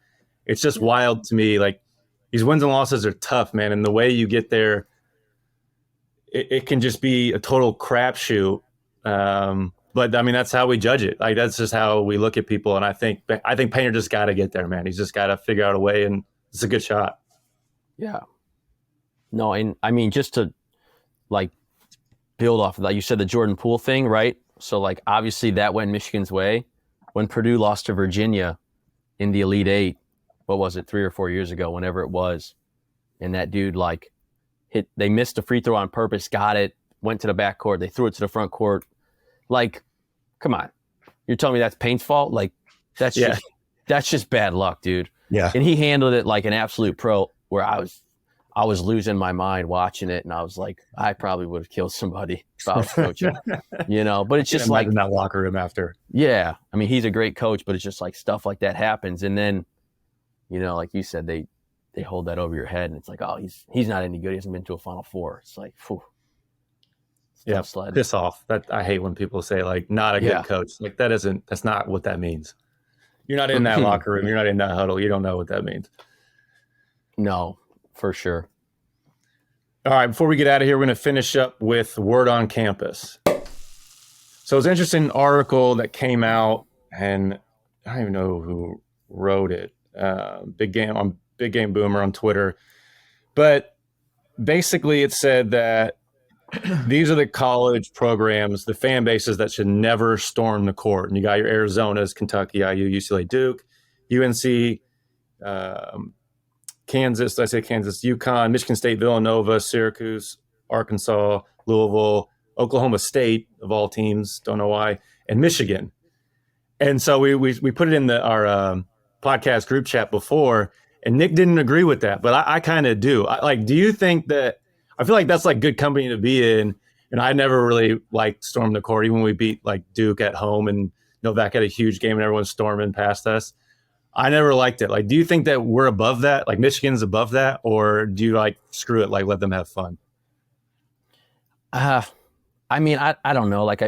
It's just wild to me. Like these wins and losses are tough, man. And the way you get there, it can just be a total crapshoot. But I mean, that's how we judge it. Like that's just how we look at people. And I think Painter just got to get there, man. He's just got to figure out a way, and it's a good shot. Yeah. No, and I mean, just to like build off of that, you said the Jordan Poole thing, right? So like, obviously that went Michigan's way. When Purdue lost to Virginia in the Elite Eight, what was it, 3 or 4 years ago, whenever it was, and that dude like they missed a free throw on purpose, got it, went to the back court, they threw it to the front court. Like, come on, you're telling me that's Payne's fault? Like, that's just bad luck, dude. Yeah. And he handled it like an absolute pro. Where I was losing my mind watching it, and I was like, I probably would have killed somebody if I was coaching, But it's just like I mean, he's a great coach, but it's just like stuff like that happens, and then, like you said, they hold that over your head, and it's like, oh, he's not any good. He hasn't been to a Final Four. It's like, phew. Yeah, piss off. That I hate when people say like not a good coach. Like that's not what that means. You're not in that locker room. You're not in that huddle. You don't know what that means. No, for sure. All right, before we get out of here, we're going to finish up with Word on Campus. So it's an interesting article that came out, and I don't even know who wrote it. Big Game Boomer on Twitter. But basically it said that these are the college programs, the fan bases that should never storm the court. And you got your Arizonas, Kentucky, IU, UCLA, Duke, UNC, Kansas, UConn, Michigan State, Villanova, Syracuse, Arkansas, Louisville, Oklahoma State, of all teams, don't know why, and Michigan. And so we put it in our podcast group chat before, and Nik didn't agree with that, but I kind of do. Do you think that, I feel like that's like good company to be in, and I never really liked storming the court, even when we beat like Duke at home and Novak had a huge game and everyone's storming past us. I never liked it. Like, do you think that we're above that? Like Michigan's above that, or do you like screw it, like let them have fun? I mean, I don't know. Like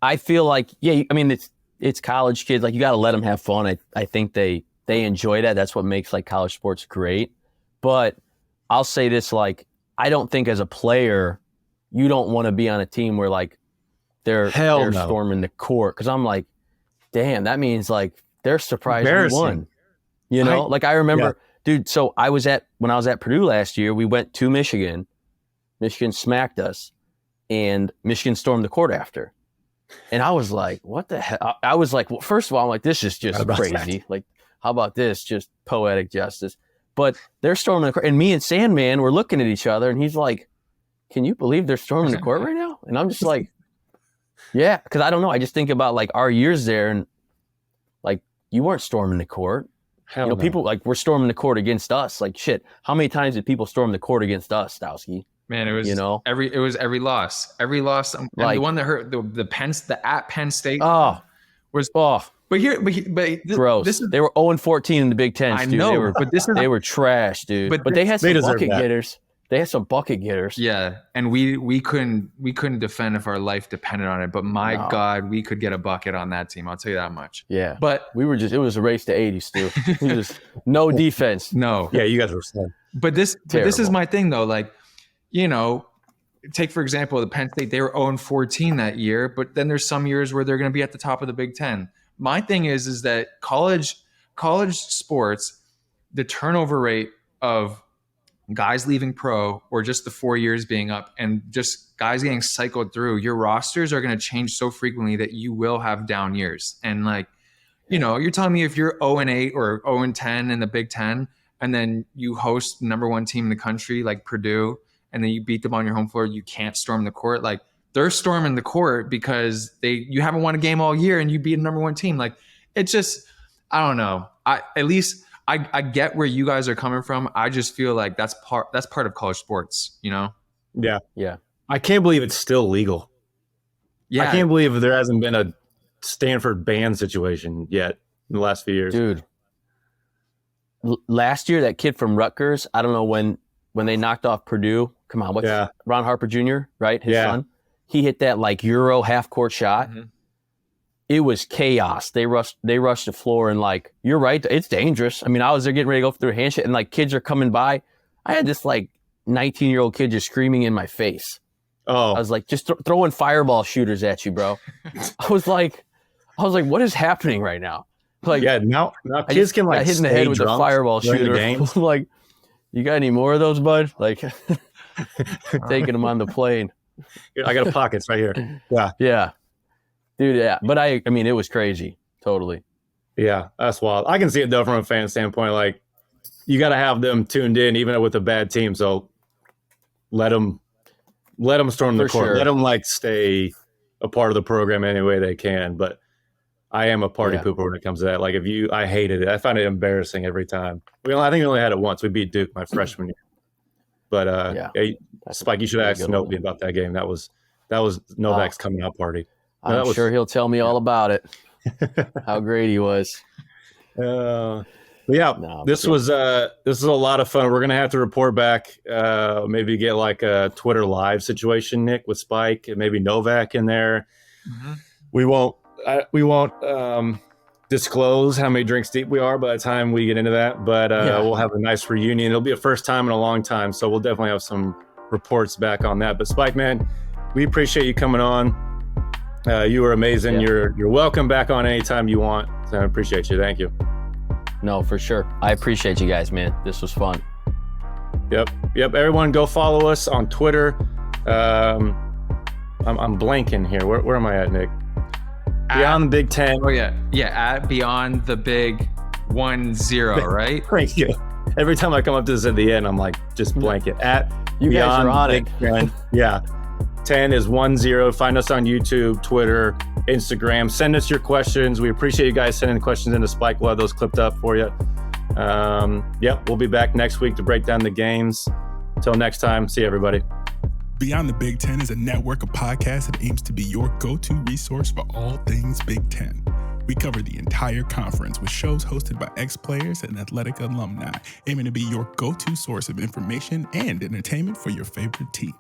I feel like, yeah, I mean, it's college kids. Like you got to let them have fun. I think they enjoy that. That's what makes like college sports great. But I'll say this, like, I don't think as a player, you don't want to be on a team where like they're storming the court. Cause I'm like, damn, that means like they're surprised we won. Like I remember, dude, so when I was at Purdue last year, we went to Michigan. Michigan smacked us, and Michigan stormed the court after. And I was like, what the hell? I was like, well, first of all, I'm like, this is just crazy. Like, how about this? Just poetic justice. But they're storming the court. And me and Sandman were looking at each other, and he's like, can you believe they're storming the court right now? And I'm just like, yeah, because I don't know. I just think about like our years there, and like you weren't storming the court. Hell no. People like were storming the court against us. Like shit. How many times did people storm the court against us, Stauskas? Man, it was every loss. Every loss. Like, the one that hurt the at Penn State was off. But gross. They were 0-14 in the Big Ten. I know, they were trash, dude. But they had some bucket getters. They had some bucket getters. Yeah, and we couldn't defend if our life depended on it. But my God, we could get a bucket on that team. I'll tell you that much. Yeah, but it was a race to 80, Stu. It was no defense. No. Yeah, you guys were sad. But this is my thing though. Like, you know, take for example the Penn State. They were 0-14 that year, but then there's some years where they're going to be at the top of the Big Ten. My thing is that college sports, the turnover rate of guys leaving pro or just the 4 years being up and just guys getting cycled through, your rosters are going to change so frequently that you will have down years. And like, you know, you're telling me if you're 0-8 or 0-10 in the Big Ten and then you host the number one team in the country like Purdue and then you beat them on your home floor, you can't storm the court. Like they're storming the court because you haven't won a game all year and you beat a number one team. Like it's just, I don't know. I get where you guys are coming from. I just feel like that's part of college sports, you know? Yeah. Yeah. I can't believe it's still legal. Yeah. I can't believe there hasn't been a Stanford ban situation yet in the last few years. Dude. Last year, that kid from Rutgers, I don't know when they knocked off Purdue. Come on, Ron Harper Jr., right? His son. He hit that like Euro half-court shot. Mm-hmm. It was chaos. They rushed the floor and like, you're right. It's dangerous. I mean, I was there getting ready to go through a handshake and like kids are coming by. I had this like 19-year-old kid just screaming in my face. Oh, I was like, just throwing fireball shooters at you, bro. I was like, what is happening right now? Like, yeah, now kids can like hit in the head with a fireball shooter. Like, you got any more of those, bud? Like, taking them on the plane. I got a pockets right here. Yeah. Yeah. Dude, yeah. But I mean, it was crazy. Totally. Yeah, that's wild. I can see it, though, from a fan standpoint. Like, you got to have them tuned in, even with a bad team. So let them storm the court. Sure. Let them, like, stay a part of the program any way they can. But I am a party pooper when it comes to that. Like, I hated it. I find it embarrassing every time. I think we only had it once. We beat Duke my freshman year. But, Spike, you should ask Novak about that game. That was Novak's coming out party. I'm sure he'll tell me all about it. How great he was. This was a lot of fun. We're gonna have to report back. Maybe get like a Twitter live situation, Nick, with Spike and maybe Novak in there. Mm-hmm. We won't disclose how many drinks deep we are by the time we get into that. But we'll have a nice reunion. It'll be a first time in a long time, so we'll definitely have some reports back on that. But Spike, man, we appreciate you coming on. You were amazing. Yeah. You're welcome back on anytime you want. So I appreciate you. Thank you. No, for sure. I appreciate you guys, man. This was fun. Yep. Everyone go follow us on Twitter. I'm blanking here. Where am I at, Nick? Beyond the Big Ten. Oh yeah. At Beyond the Big 10, right? Thank you. Every time I come up to this at the end, I'm like, just blank it. At you Beyond guys are on Big it. 10. Yeah. 10 is 10. Find us on YouTube, Twitter, Instagram. Send us your questions. We appreciate you guys sending questions into Spike. We'll have those clipped up for you. We'll be back next week to break down the games. Until next time, see you, everybody. Beyond the Big Ten is a network of podcasts that aims to be your go-to resource for all things Big Ten. We cover the entire conference with shows hosted by ex-players and athletic alumni, aiming to be your go-to source of information and entertainment for your favorite team.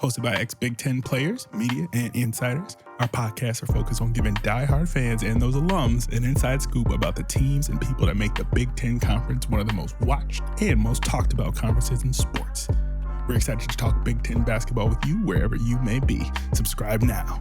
Hosted by ex-Big Ten players, media, and insiders, our podcasts are focused on giving diehard fans and those alums an inside scoop about the teams and people that make the Big Ten Conference one of the most watched and most talked about conferences in sports. We're excited to talk Big Ten basketball with you wherever you may be. Subscribe now.